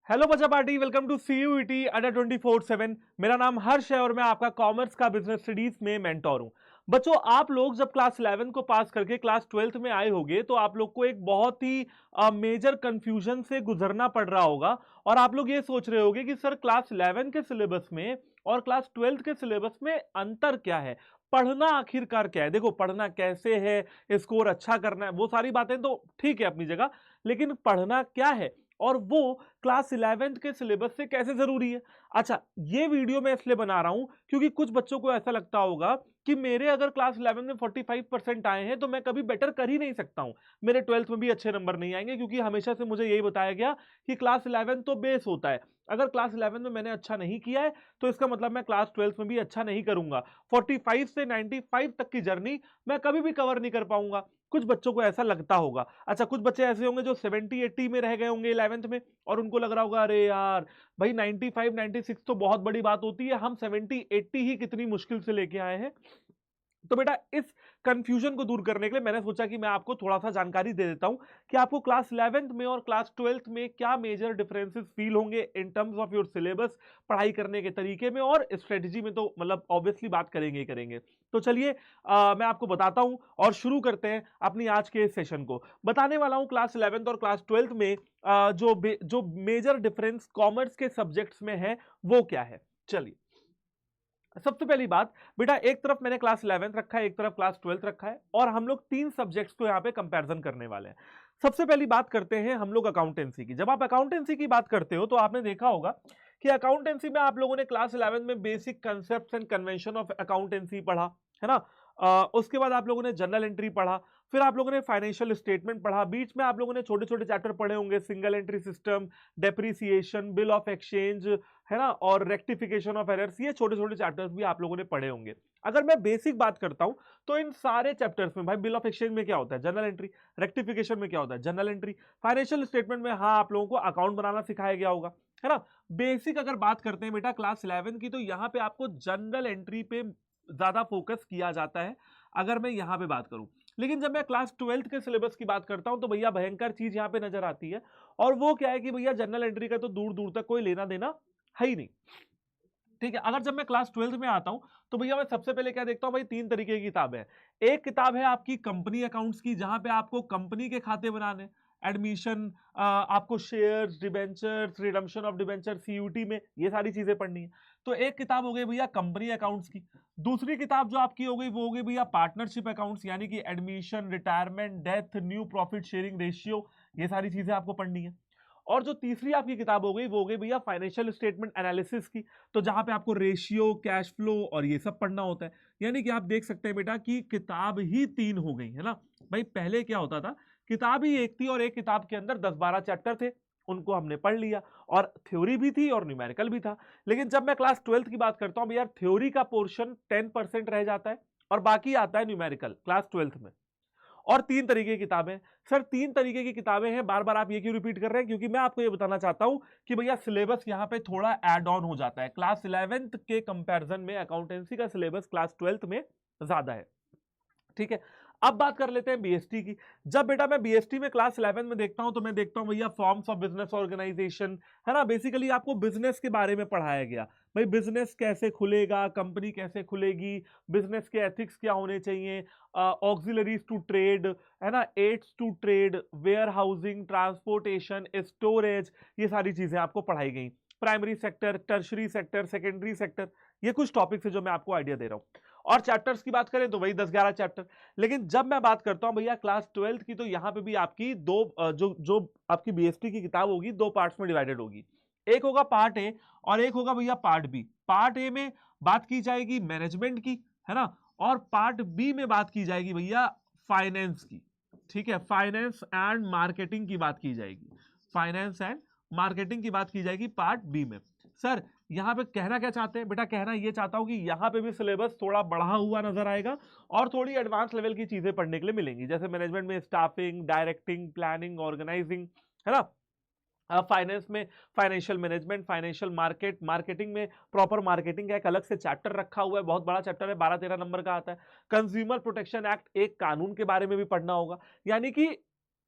Hello बच्चा party, welcome to CUET under 24/7। मेरा नाम हर्ष है और मैं आपका कॉमर्स का बिजनेस स्टडीज में मेंटोर हूं। बच्चों, आप लोग जब क्लास 11 को पास करके क्लास 12th में आए होंगे तो आप लोग को एक बहुत ही मेजर कंफ्यूजन से गुजरना पड़ रहा होगा और आप लोग ये सोच रहे होंगे कि सर क्लास 11 के सिलेबस में और क्लास 12th के सिलेबस में अंतर क्या है, पढ़ना आखिरकार क्या है। देखो, पढ़ना कैसे है, स्कोर अच्छा करना है, वो सारी बातें तो ठीक है अपनी जगह, लेकिन पढ़ना क्या है और वो क्लास 11th के सिलेबस से कैसे जरूरी है। अच्छा, ये वीडियो मैं इसलिए बना रहा हूं क्योंकि कुछ बच्चों को ऐसा लगता होगा कि मेरे अगर क्लास 11 में 45% आए हैं तो मैं कभी बेटर कर ही नहीं सकता हूं, मेरे 12th में भी अच्छे नंबर नहीं आएंगे, क्योंकि हमेशा से मुझे यही बताया गया कि क्लास 11 तो बेस होता है। अगर क्लास 11 में मैंने अच्छा नहीं किया है तो इसका मतलब मैं क्लास 12 में भी अच्छा नहीं करूंगा, 45 से 95 तक की जर्नी मैं कभी भी कवर नहीं कर पाऊंगा। कुछ बच्चों को ऐसा लगता होगा। अच्छा, कुछ बच्चे ऐसे होंगे जो 70-80 में रह गए होंगे 11th में और उनको लग रहा होगा अरे यार भाई 95-96 तो बहुत बड़ी बात होती है, हम 70-80 ही कितनी मुश्किल से लेके आए हैं। तो बेटा, इस कंफ्यूजन को दूर करने के लिए मैंने सोचा कि मैं आपको थोड़ा सा जानकारी दे देता हूं कि आपको क्लास 11th में और क्लास 12th में क्या मेजर डिफरेंसेस फील होंगे in terms of your syllabus, पढ़ाई करने के तरीके में और स्ट्रेटजी में। तो मतलब ऑब्वियसली बात करेंगे ही करेंगे। तो चलिए मैं आपको बताता हूं और शुरू करते हैं अपनी आज के सेशन को। बताने वाला हूं क्लास 11th और क्लास 12th में जो मेजर डिफरेंस कॉमर्स के सब्जेक्ट्स में है वो क्या है। चलिए, सबसे पहली बात बेटा, एक तरफ मैंने क्लास 11th रखा है, एक तरफ क्लास 12th रखा है और हम लोग तीन सब्जेक्ट्स को यहां पे कंपैरिजन करने वाले हैं। सबसे पहली बात करते हैं हम लोग अकाउंटेंसी की। जब आप अकाउंटेंसी की बात करते हो तो आपने देखा होगा कि अकाउंटेंसी में आप लोगों ने क्लास 11 में basic concept and convention of accountancy पढ़ा, है ना। उसके बाद आप लोगों ने जनरल एंट्री पढ़ा, फिर आप लोगों ने फाइनेंशियल स्टेटमेंट पढ़ा, बीच में आप लोगों ने छोटे छोटे चैप्टर पढ़े होंगे, single entry system, depreciation, bill of exchange, है ना, और रेक्टिफिकेशन ऑफ एरर्स। ये छोटे छोटे चैप्टर्स भी आप लोगों ने पढ़े होंगे। अगर मैं बेसिक बात करता हूं तो इन सारे चैप्टर्स में भाई बिल ऑफ एक्सचेंज में क्या होता है, जनरल एंट्री, रेक्टिफिकेशन में क्या होता है, जनरल एंट्री, फाइनेंशियल स्टेटमेंट में हाँ आप लोगों को अकाउंट बनाना सिखाया गया होगा, है ना। बेसिक अगर बात करते हैं बेटा क्लास 11 की तो यहां पे आपको जनरल एंट्री पे ज्यादा फोकस किया जाता है अगर मैं यहां पे बात करूं। लेकिन जब मैं क्लास 12th के सिलेबस की बात करता हूं तो भैया भयंकर चीज यहां पे नजर आती है, और वो क्या है कि भैया जनरल एंट्री का तो दूर दूर तक कोई लेना देना है ही नहीं। ठीक है, अगर जब मैं क्लास 12th में आता हूं तो भैया मैं सबसे पहले क्या देखता हूं भाई, तीन तरीके की किताबें हैं। एक किताब है आपकी कंपनी अकाउंट्स की, जहां पे आपको कंपनी के खाते बनाने, एडमिशन, आपको shares, debentures, redemption of debenture, CUT में ये सारी चीजें पढ़नी है। तो एक किताब हो गई भैया कंपनी अकाउंट्स की। दूसरी किताब जो आपकी हो गई वो हो गई भैया पार्टनरशिप अकाउंट्स, यानी कि admission, retirement, death, new profit sharing ratio, ये सारी चीजें आपको पढ़नी है। और जो तीसरी आपकी किताब हो गई वो हो गई भैया फाइनेंशियल स्टेटमेंट एनालिसिस की, तो जहां पे आपको रेशियो, कैश फ्लो और ये सब पढ़ना होता है। यानी कि आप देख सकते हैं बेटा कि किताब ही तीन हो गई, है ना। भाई पहले क्या होता था, किताब ही एक थी और एक किताब के अंदर 10-12 चैप्टर थे, उनको हमने पढ़ लिया और थ्योरी भी थी और न्यूमेरिकल भी था। लेकिन जब मैं क्लास 12th की बात करता हूं भैया, थ्योरी का पोर्शन 10% रह जाता है और बाकी आता है न्यूमेरिकल क्लास 12th में। और तीन तरीके की किताबें। सर तीन तरीके की किताबें हैं, बार बार आप ये क्यों रिपीट कर रहे हैं, क्योंकि मैं आपको ये बताना चाहता हूं कि भैया सिलेबस यहां पे थोड़ा ऐड ऑन हो जाता है। क्लास 11th के कंपैरिजन में अकाउंटेंसी का सिलेबस क्लास 12th में ज्यादा है। ठीक है, अब बात कर लेते हैं बीएसटी की। जब बेटा मैं बीएसटी में क्लास 11 में देखता हूं तो मैं देखता हूं भैया फॉर्म्स ऑफ बिजनेस ऑर्गेनाइजेशन, है ना। बेसिकली आपको बिजनेस के बारे में पढ़ाया गया, भाई बिजनेस कैसे खुलेगा, कंपनी कैसे खुलेगी, बिजनेस के एथिक्स क्या होने चाहिए, ऑक्सिलरीज टू ट्रेड, है ना, aids to trade, warehousing, transportation, storage, ये सारी चीजें आपको पढ़ाई गई। Primary sector, tertiary sector, secondary sector, ये कुछ टॉपिक्स है जो मैं आपको आइडिया दे रहा हूं। और चैप्टर्स की बात करें तो वही 10-11 चैप्टर। लेकिन जब मैं बात करता हूं भैया क्लास 12th की तो यहां पे भी आपकी दो जो जो आपकी बीएसटी की किताब होगी दो पार्ट्स में डिवाइडेड होगी। एक होगा पार्ट ए और एक होगा भैया पार्ट बी। पार्ट ए में बात की जाएगी मैनेजमेंट की, है ना, और पार्ट बी में बात की जाएगी भैया फाइनेंस की। ठीक है, फाइनेंस एंड मार्केटिंग की बात की जाएगी, फाइनेंस एंड मार्केटिंग की बात की जाएगी पार्ट बी में। सर यहां पे कहना क्या चाहते हैं बेटा, कहना ये चाहता हूं कि यहां पे भी सिलेबस थोड़ा बढ़ा हुआ नजर आएगा और थोड़ी एडवांस लेवल की चीजें पढ़ने के लिए मिलेंगी, जैसे मैनेजमेंट में स्टाफिंग, डायरेक्टिंग, प्लानिंग, ऑर्गेनाइजिंग, है ना। फाइनेंस में financial management, financial market, marketing में प्रॉपर मार्केटिंग का एक अलग से चैप्टर रखा हुआ है, बहुत बड़ा चैप्टर है, 12-13 नंबर का आता है। कंज्यूमर प्रोटेक्शन एक्ट, एक कानून के बारे में भी पढ़ना होगा। यानी कि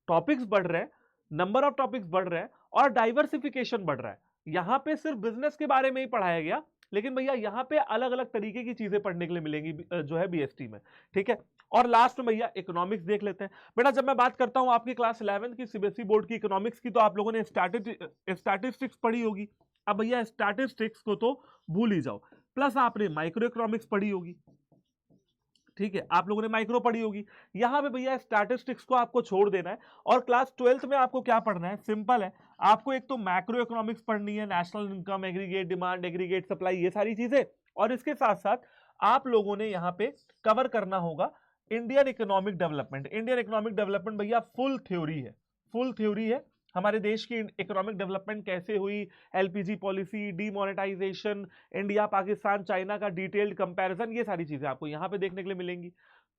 टॉपिक्स बढ़ रहे हैं, नंबर ऑफ टॉपिक्स बढ़ रहे हैं और डाइवर्सिफिकेशन बढ़ रहा है। यहां पे सिर्फ बिजनेस के बारे में ही पढ़ाया गया, लेकिन भैया यहाँ पे अलग अलग तरीके की चीजें पढ़ने के लिए मिलेंगी जो है बीएसटी में, ठीक है। और लास्ट में भैया इकोनॉमिक्स देख लेते हैं। बेटा जब मैं बात करता हूं आपकी क्लास 11 की सीबीएसई बोर्ड की इकोनॉमिक्स की, तो आप लोगों ने स्टैटिस्टिक्स पढ़ी होगी। अब भैया स्टैटिस्टिक्स को तो भूल ही जाओ, प्लस आपने माइक्रो इकोनॉमिक्स पढ़ी होगी, ठीक है, आप लोगों ने माइक्रो पढ़ी होगी। यहां पे भैया स्टैटिस्टिक्स को आपको छोड़ देना है और क्लास 12th में आपको क्या पढ़ना है, सिंपल है। आपको एक तो मैक्रो इकोनॉमिक्स पढ़नी है, national income, aggregate demand, aggregate supply, ये सारी चीजें। और इसके साथ साथ आप लोगों ने यहां पे कवर करना होगा Indian economic development. Indian economic development भैया फुल थ्योरी है, फुल थ्योरी है। हमारे देश की इकोनॉमिक डेवलपमेंट कैसे हुई, LPG policy, demonetization, India Pakistan China का डिटेल्ड कंपैरिजन, ये सारी चीजें आपको यहां पे देखने के लिए मिलेंगी।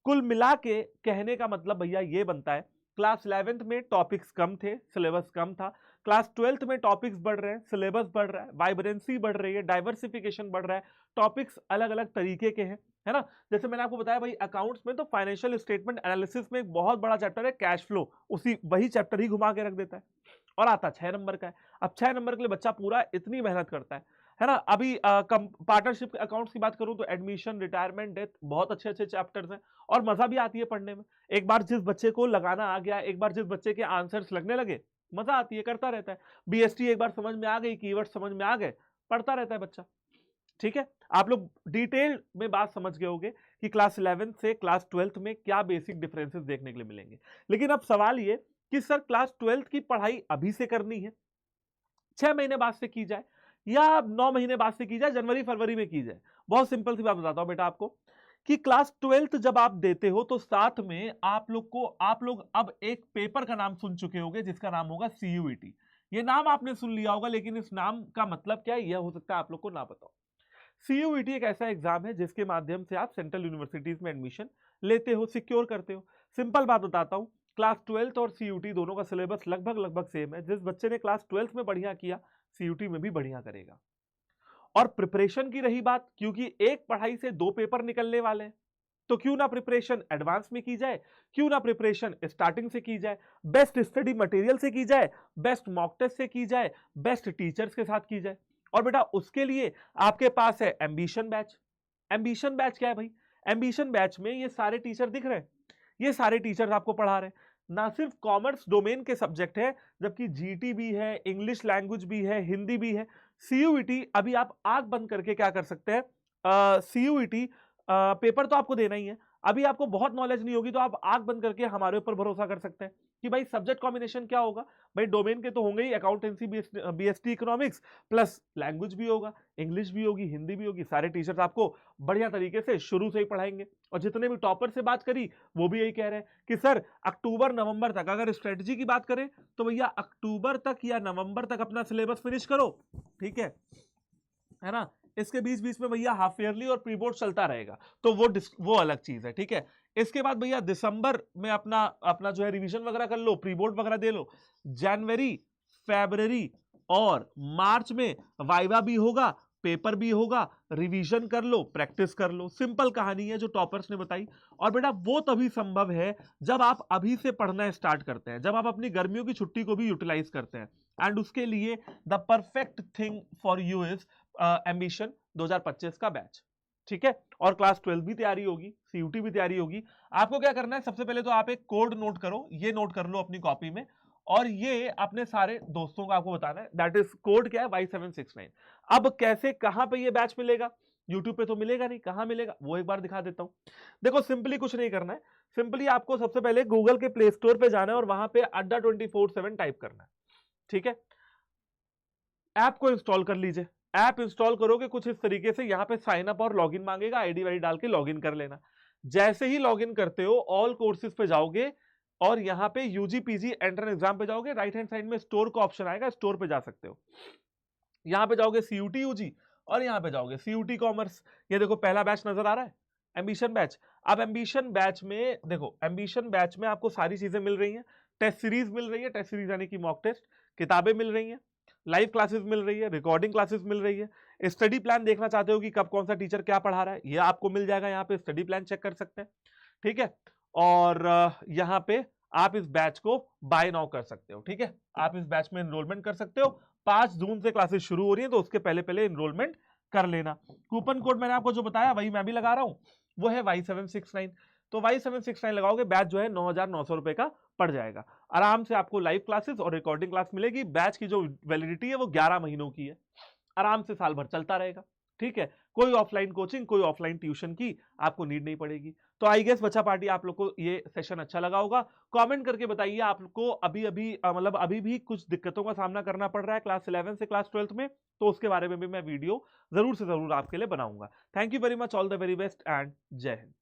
कुल मिला के कहने का मतलब भैया ये बनता है, क्लास 11th में टॉपिक्स कम थे, सिलेबस कम था। क्लास 12th में टॉपिक्स बढ़ रहे हैं, सिलेबस बढ़ रहा है, वाइब्रेंसी बढ़ रही है, डाइवर्सिफिकेशन बढ़ रहा है, टॉपिक्स अलग अलग तरीके के हैं, है ना। जैसे मैंने आपको बताया भाई अकाउंट्स में तो फाइनेंशियल स्टेटमेंट एनालिसिस में एक बहुत बड़ा चैप्टर है कैश फ्लो, उसी वही चैप्टर ही घुमा के रख देता है और आता 6 नंबर का है। अब 6 नंबर के लिए बच्चा पूरा इतनी मेहनत करता है ना। अभी पार्टनरशिप अकाउंट्स की बात करूं तो एडमिशन, रिटायरमेंट, डेथ, बहुत अच्छे अच्छे चैप्टर्स हैं और मजा भी आती है पढ़ने में। एक बार जिस बच्चे को लगाना आ गया, एक बार जिस बच्चे के आंसर्स लगने लगे, मजा आती है, करता रहता है। बीएसटी एक बार समझ में आ गई, कीवर्ड समझ में आ गए, पढ़ता रहता है बच्चा, ठीक है। आप लोग डिटेल में बात समझ गए होंगे कि क्लास 11 से क्लास 12 में क्या बेसिक डिफरेंसेस देखने के लिए मिलेंगे। लेकिन अब सवाल ये कि सर क्लास 12 की पढ़ाई अभी से करनी है, 6 महीने बाद से की जाए, या 9 महीने बाद से की जाए, जनवरी फरवरी में की जाए? बहुत सिंपल सी बात बताता हूं बेटा आपको कि क्लास 12th जब आप देते हो तो साथ में आप लोग अब एक पेपर का नाम सुन चुके होंगे जिसका नाम होगा सीयूईटी। ये नाम आपने सुन लिया होगा, लेकिन इस नाम का मतलब क्या है यह हो सकता है आप लोग को ना पता हो। सीयूईटी एक ऐसा एग्जाम है जिसके माध्यम से आप सेंट्रल यूनिवर्सिटीज में एडमिशन लेते हो, सिक्योर करते हो। सिंपल बात बताता हूं, क्लास 12th और सीयूटी दोनों का सिलेबस लगभग लगभग सेम है। जिस बच्चे ने क्लास 12th में बढ़िया किया, सीयूटी में भी बढ़िया करेगा। और प्रिपरेशन की रही बात, क्योंकि एक पढ़ाई से 2 पेपर निकलने वाले हैं, तो क्यों ना प्रिपरेशन एडवांस में की जाए, क्यों ना प्रिपरेशन स्टार्टिंग से की जाए, बेस्ट स्टडी मटेरियल से की जाए, बेस्ट मॉक टेस्ट से की जाए, बेस्ट टीचर्स के साथ की जाए। और बेटा उसके लिए आपके पास है एम्बिशन बैच। एम्बिशन बैच क्या है भाई? एम्बिशन बैच में ये सारे टीचर दिख रहे हैं, ये सारे टीचर्स आपको पढ़ा रहे हैं। ना सिर्फ कॉमर्स डोमेन के सब्जेक्ट है, जबकि जीटी भी है, इंग्लिश लैंग्वेज भी है, हिंदी भी है। सीयूईटी अभी आप आंख बंद करके क्या कर सकते हैं, सीयूईटी पेपर तो आपको देना ही है। अभी आपको बहुत नॉलेज नहीं होगी तो आप आंख बंद करके हमारे ऊपर भरोसा कर सकते हैं कि भाई सब्जेक्ट कॉम्बिनेशन क्या होगा। भाई डोमेन के तो होंगे ही, accountancy, BST economics, plus language भी होगा, इंग्लिश भी होगी, हिंदी भी होगी। सारे टीचर्स आपको बढ़िया तरीके से शुरू से ही पढ़ाएंगे। और जितने भी टॉपर से बात करी वो भी यही कह रहे हैं कि सर अक्टूबर नवंबर तक, अगर स्ट्रेटजी की बात करें तो भैया अक्टूबर तक या नवंबर तक अपना सिलेबस फिनिश करो, ठीक है ना। इसके बीच बीच में भैया हाफ ईयरली और प्री बोर्ड चलता रहेगा, तो वो अलग चीज है, ठीक है। इसके बाद भैया दिसंबर में अपना जो है रिवीजन वगैरह कर लो, प्री बोर्ड वगैरह दे लो। जनवरी, फरवरी और मार्च में वाइवा भी होगा, पेपर भी होगा, रिवीजन कर लो, प्रैक्टिस कर लो। सिंपल कहानी है जो टॉपर्स ने बताई। और बेटा वो तभी संभव है जब आप अभी से पढ़ना स्टार्ट करते हैं, जब आप अपनी गर्मियों की छुट्टी को भी यूटिलाइज करते हैं। एंड उसके लिए the perfect thing for you is ambition 2025 का बैच, ठीक है। और क्लास 12 भी तैयारी होगी, सीयूटी भी तैयारी होगी। आपको क्या करना है, सबसे पहले तो आप एक कोड नोट करो, ये नोट कर लो अपनी कॉपी में, और ये अपने सारे दोस्तों को आपको बताना है। दैट इज कोड क्या है, Y769। अब कैसे, कहां पे ये बैच मिलेगा? यूट्यूब पे तो मिलेगा नहीं, कहां मिलेगा वो एक बार दिखा देता हूं। देखो सिंपली कुछ नहीं करना है, सिंपली आपको सबसे पहले गूगल के प्ले स्टोर पे जाना है और वहां पे अड्डा 24/7 टाइप करना है, ठीक है। ऐप को इंस्टॉल कर लीजिए। ऐप इंस्टॉल करोगे कुछ इस तरीके से, यहां पे साइन अप और लॉगिन मांगेगा, आईडी वाईडी डाल के लॉगिन कर लेना। जैसे ही लॉगिन करते हो ऑल कोर्सेज पे जाओगे और यहां पे यूजी पीजी एंट्रेंस एग्जाम पे जाओगे, राइट हैंड साइड में स्टोर का ऑप्शन आएगा, स्टोर पे जा सकते हो। यहां पे जाओगे सीयूटी यूजी और यहां पे जाओगे सीयूटी कॉमर्स। ये देखो पहला बैच नजर आ रहा है, एम्बिशन बैच। अब एम्बिशन बैच में देखो, एम्बिशन बैच में आपको सारी चीजें मिल रही हैं। टेस्ट सीरीज मिल रही है, टेस्ट सीरीज यानी कि मॉक टेस्ट, किताबें मिल रही हैं, लाइव क्लासेस मिल रही है, रिकॉर्डिंग क्लासेस मिल रही है। स्टडी प्लान देखना चाहते हो कि कब कौन सा टीचर क्या पढ़ा रहा है, ये आपको मिल जाएगा, यहाँ पे स्टडी प्लान चेक कर सकते हैं, ठीक है। और यहाँ पे आप इस बैच को बाय नाउ कर सकते हो। ठीक है, आप इस बैच में एनरोलमेंट कर सकते हो। 5 जून से क्लासेस शुरू हो रही है, तो उसके पहले पहले एनरोलमेंट कर लेना। कूपन कोड मैंने आपको जो बताया वही मैं भी लगा रहा हूं, वो है Y769। तो Y769 लगाओगे, बैच जो है 9,900 रुपए का पड़ जाएगा। आराम से आपको लाइव क्लासेस और रिकॉर्डिंग क्लास मिलेगी। बैच की जो वैलिडिटी है वो 11 महीनों की है, आराम से साल भर चलता रहेगा। ठीक है, कोई ऑफलाइन कोचिंग, कोई ऑफलाइन ट्यूशन की आपको नीड नहीं पड़ेगी। तो आई गेस बच्चा पार्टी आप लोग को ये सेशन अच्छा लगा होगा। कमेंट करके बताइए आपको अभी अभी मतलब अभी भी कुछ दिक्कतों का सामना करना पड़ रहा है क्लास 11 से क्लास 12 में, तो उसके बारे में भी मैं वीडियो जरूर से जरूर आपके लिए बनाऊंगा। Thank you very much, all the very best and जय हिंद।